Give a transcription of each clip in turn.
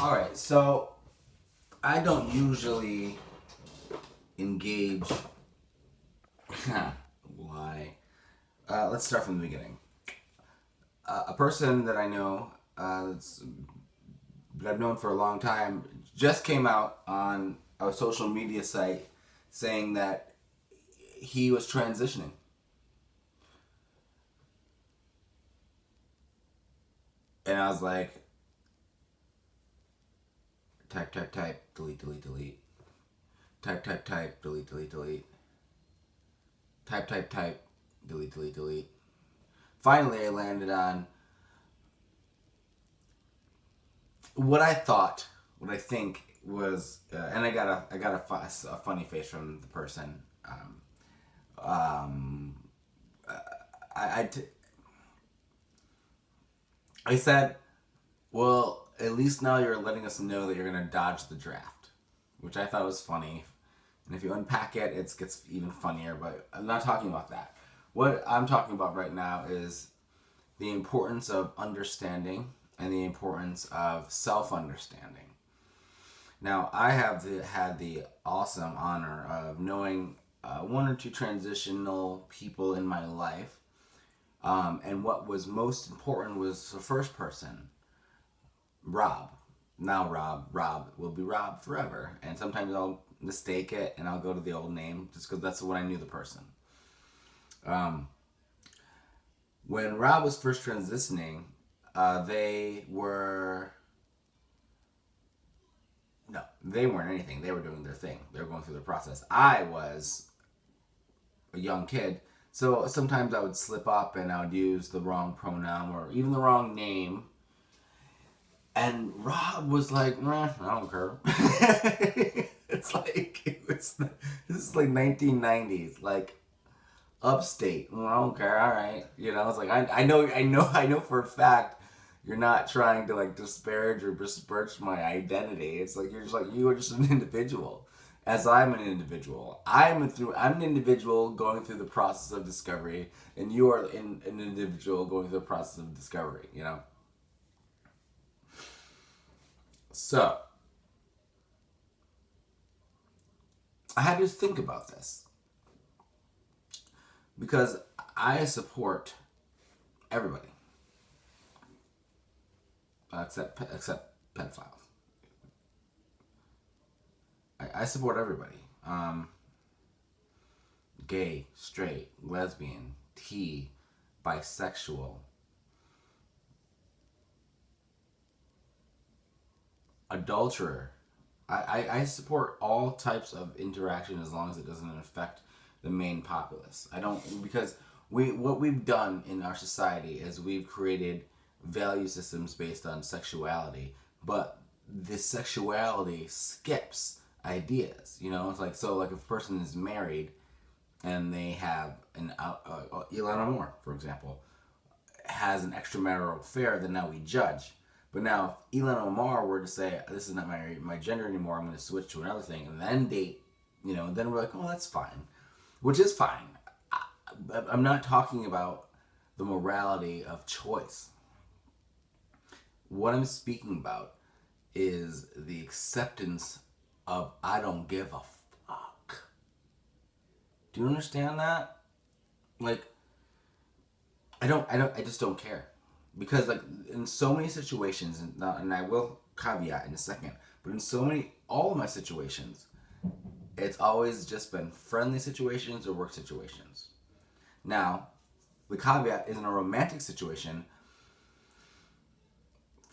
All right, so I don't usually engage. Why? Let's start from the beginning. A person that I know that I've known for a long time just came out on a social media site saying that he was transitioning. And I was like, type, delete. Type, delete. Type, delete. Finally, I landed on what I thought, what I think was, and I got a funny face from the person. Um, I, I, t- I said, well, at least now you're letting us know that you're going to dodge the draft, which I thought was funny. And if you unpack it, it gets even funnier, but I'm not talking about that. What I'm talking about right now is the importance of understanding and the importance of self-understanding. Now, I have had the awesome honor of knowing one or two transitional people in my life. And what was most important was the first person, Rob. Now Rob will be Rob forever. And sometimes I'll mistake it and I'll go to the old name just because that's when I knew the person. Um, when Rob was first transitioning, they were no, they weren't anything. They were doing their thing. They were going through the process. I was a young kid, so sometimes I would slip up and I would use the wrong pronoun or even the wrong name. And Rob was like, "I don't care." It's like this is like 1990s, like upstate. I don't care. All right, I was like, I know for a fact you're not trying to like disparage or besmirch my identity. It's like you are just an individual, as I'm an individual. I'm an individual going through the process of discovery, and you are an individual going through the process of discovery. So I had to think about this because I support everybody except pedophiles. I support everybody. Gay, straight, lesbian, T, bisexual, adulterer. I support all types of interaction as long as it doesn't affect the main populace. I don't because what we've done in our society is we've created value systems based on sexuality, but this sexuality skips ideas. It's like like if a person is married and they have an Ilana Moore, for example, has an extramarital affair, then now we judge. But now, if Elon Omar were to say, "This is not my gender anymore. I'm going to switch to another thing," and then date, then we're like, "Oh, that's fine," which is fine. I'm not talking about the morality of choice. What I'm speaking about is the acceptance of I don't give a fuck. Do you understand that? Like, I just don't care. Because like in so many situations, and I will caveat in a second, but in all of my situations, it's always just been friendly situations or work situations. Now, the caveat is in a romantic situation.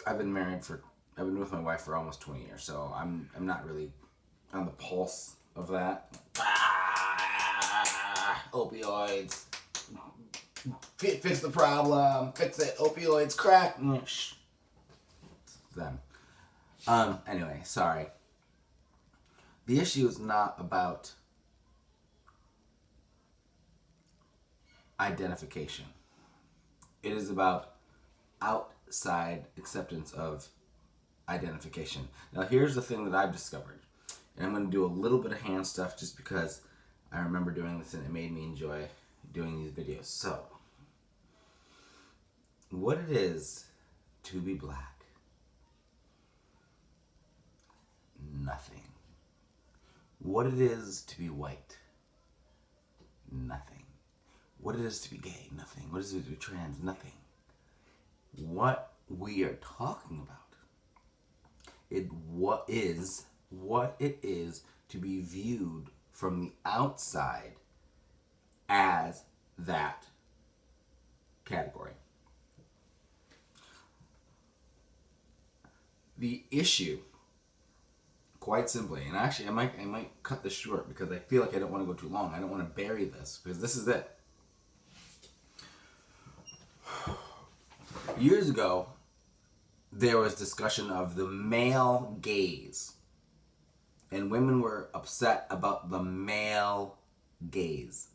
I've been I've been with my wife for almost 20 years, so I'm not really on the pulse of that. Opioids. Fix the problem. Fix it. Opioids. Crack. Shh. Them. Anyway, sorry. The issue is not about identification. It is about outside acceptance of identification. Now, here's the thing that I've discovered. And I'm going to do a little bit of hand stuff just because I remember doing this and it made me enjoy doing these videos. So, what it is to be black. Nothing. What it is to be white? Nothing. What it is to be gay? Nothing. What is it to be trans? Nothing. What we are talking about, what it is to be viewed from the outside as that category. The issue, quite simply, and actually I might cut this short because I feel like I don't want to go too long. I don't want to bury this because this is it. Years ago, there was discussion of the male gaze, and women were upset about the male gaze,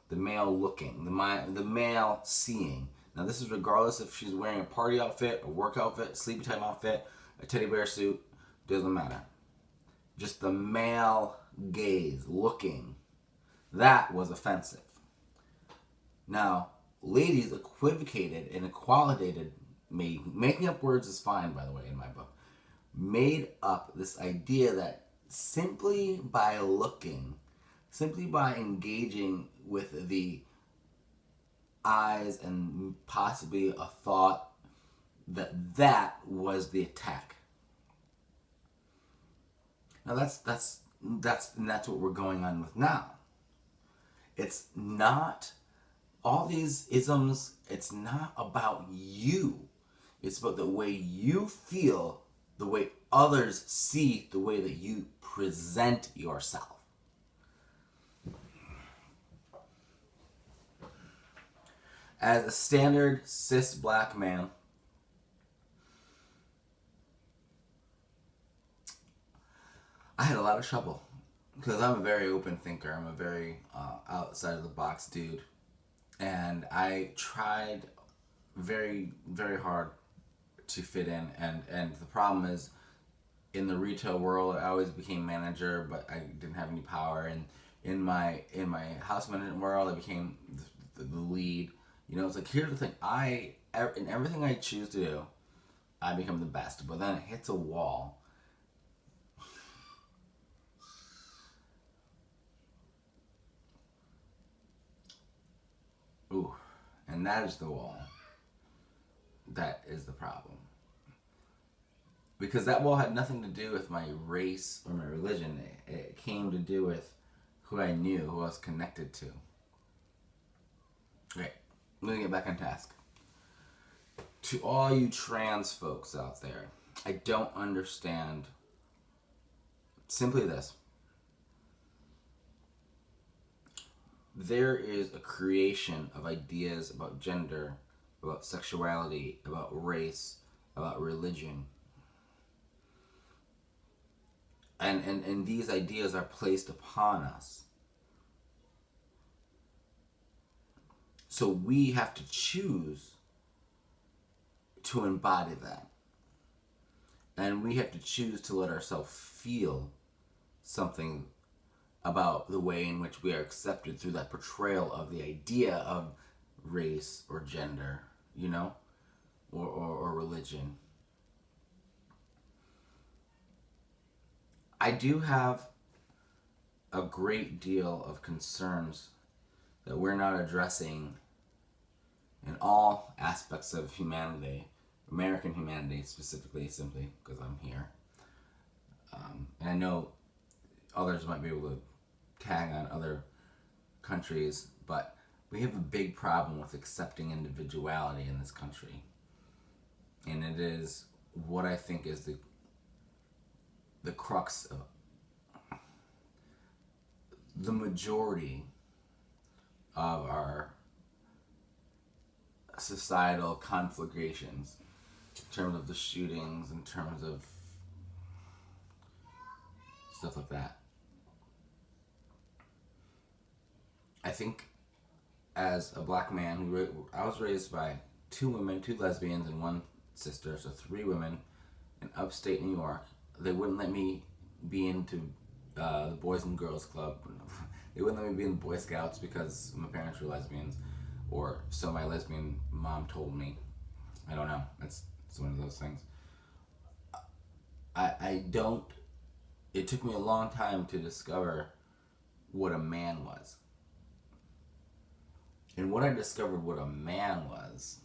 the male looking, the male seeing. Now this is regardless if she's wearing a party outfit, a work outfit, sleepy time outfit, a teddy bear suit, doesn't matter. Just the male gaze, looking, that was offensive. Now, ladies equivocated and equalitated, making up words is fine, by the way, in my book, made up this idea that simply by looking, simply by engaging with the eyes and possibly a thought, that was the attack. Now that's what we're going on with now. It's not all these isms, it's not about you. It's about the way you feel, the way others see, the way that you present yourself. As a standard cis black man, I had a lot of trouble because I'm a very open thinker. I'm a very outside of the box dude. And I tried very, very hard to fit in. And the problem is, in the retail world, I always became manager, but I didn't have any power. And in my house management world, I became the lead. You know, it's like, here's the thing. In everything I choose to do, I become the best. But then it hits a wall. Ooh, and that is the wall. That is the problem. Because that wall had nothing to do with my race or my religion. It came to do with who I knew, who I was connected to. Okay, I'm going to get back on task. To all you trans folks out there, I don't understand simply this. There is a creation of ideas about gender, about sexuality, about race, about religion. And these ideas are placed upon us. So we have to choose to embody that. And we have to choose to let ourselves feel something about the way in which we are accepted through that portrayal of the idea of race or gender, you know, or religion. I do have a great deal of concerns that we're not addressing in all aspects of humanity, American humanity specifically, simply because I'm here. And I know others might be able to tag on other countries, but we have a big problem with accepting individuality in this country. And it is what I think is the crux of the majority of our societal conflagrations, in terms of the shootings, in terms of stuff like that. I think as a black man, I was raised by 2 women, 2 lesbians, and 1 sister, so 3 women in upstate New York. They wouldn't let me be into the Boys and Girls Club. They wouldn't let me be in the Boy Scouts because my parents were lesbians, or so my lesbian mom told me. I don't know. It's one of those things. I don't it took me a long time to discover what a man was. And what I discovered what a man was,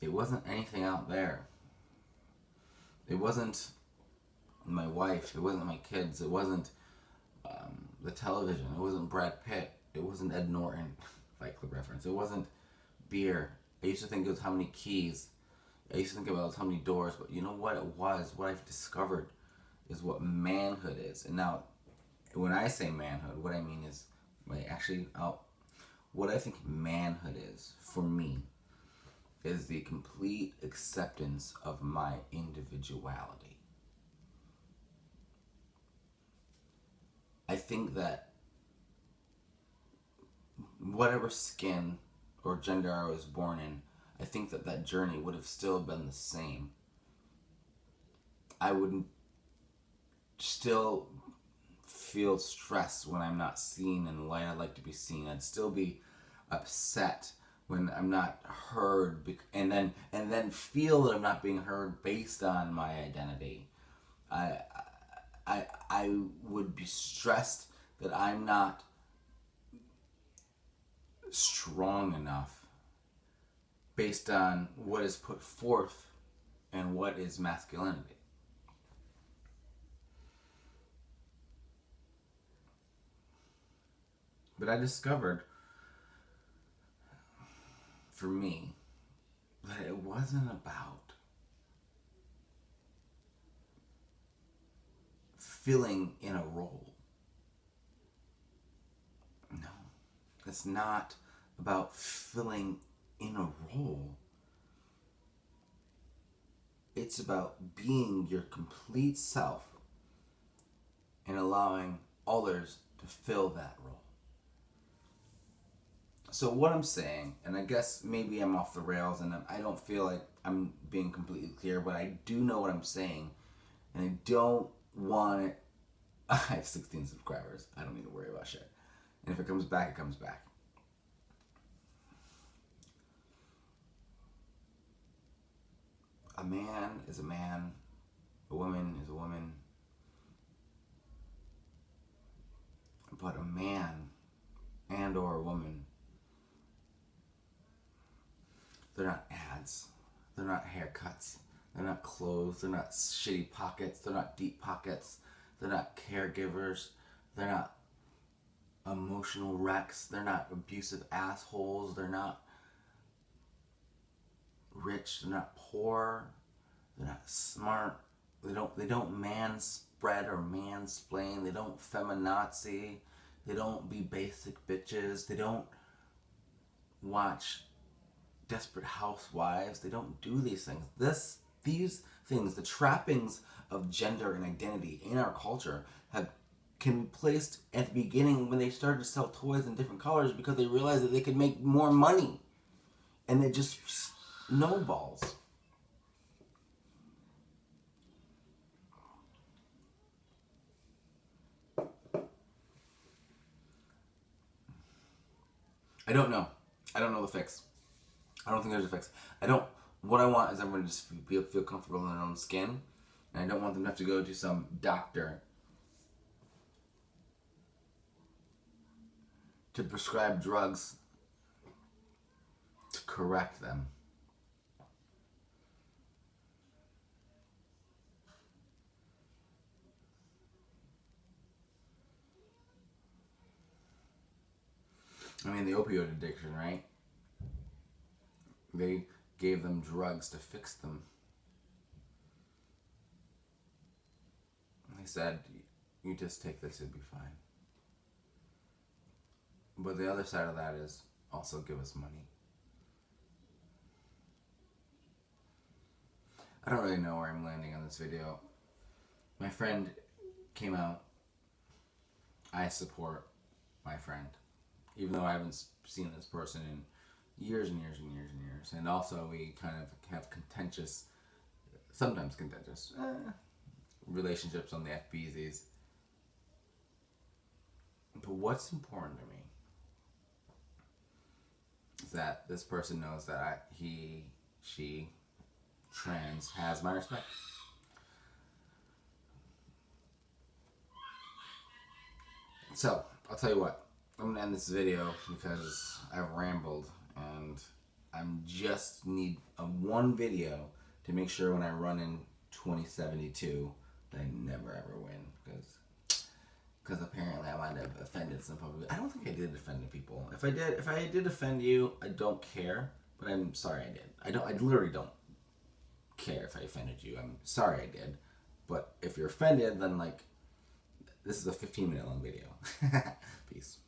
it wasn't anything out there. It wasn't my wife. It wasn't my kids. It wasn't the television. It wasn't Brad Pitt. It wasn't Ed Norton, Fight Club reference. It wasn't beer. I used to think it was how many keys. I used to think about how many doors. But you know what it was? What I've discovered is what manhood is. And now, when I say manhood, what I mean is, what I think manhood is for me is the complete acceptance of my individuality. I think that whatever skin or gender I was born in, I think that that journey would have still been the same. I would still feel stressed when I'm not seen in the light I'd like to be seen. I'd still be upset when I'm not heard, and then feel that I'm not being heard based on my identity. I would be stressed that I'm not strong enough based on what is put forth and what is masculinity. But I discovered, for me, that it wasn't about filling in a role. No, it's not about filling in a role. It's about being your complete self and allowing others to fill that role. So what I'm saying, and I guess maybe I'm off the rails and I don't feel like I'm being completely clear, but I do know what I'm saying, and I don't want it. I have 16 subscribers. I don't need to worry about shit. And if it comes back, it comes back. A man is a man. A woman is a woman. But a man and or a woman, they're not ads. They're not haircuts. They're not clothes. They're not shitty pockets. They're not deep pockets. They're not caregivers. They're not emotional wrecks. They're not abusive assholes. They're not rich. They're not poor. They're not smart. They don't man-spread or mansplain. They don't feminazi. They don't be basic bitches. They don't watch Desperate Housewives. They don't do these things. These things, the trappings of gender and identity in our culture, can be placed at the beginning when they started to sell toys in different colors because they realized that they could make more money, and it just snowballs. I don't know. I don't know the fix. I don't think there's a fix. What I want is everyone to just feel comfortable in their own skin. And I don't want them to have to go to some doctor to prescribe drugs to correct them. I mean, the opioid addiction, right? They gave them drugs to fix them. They said, you just take this, you'll be fine. But the other side of that is also give us money. I don't really know where I'm landing on this video. My friend came out. I support my friend, even though I haven't seen this person in years and years and years and years. And also we kind of have sometimes contentious relationships on the FBZs. But what's important to me is that this person knows that she, trans, has my respect. So, I'll tell you what. I'm going to end this video because I've rambled and I'm just need a one video to make sure when I run in 2072 that I never ever win because apparently I might have offended some people. I don't think I did offend people. If I did offend you, I don't care, but I'm sorry I did. I literally don't care if I offended you. I'm sorry I did. But if you're offended, then like this is a 15-minute long video. Peace.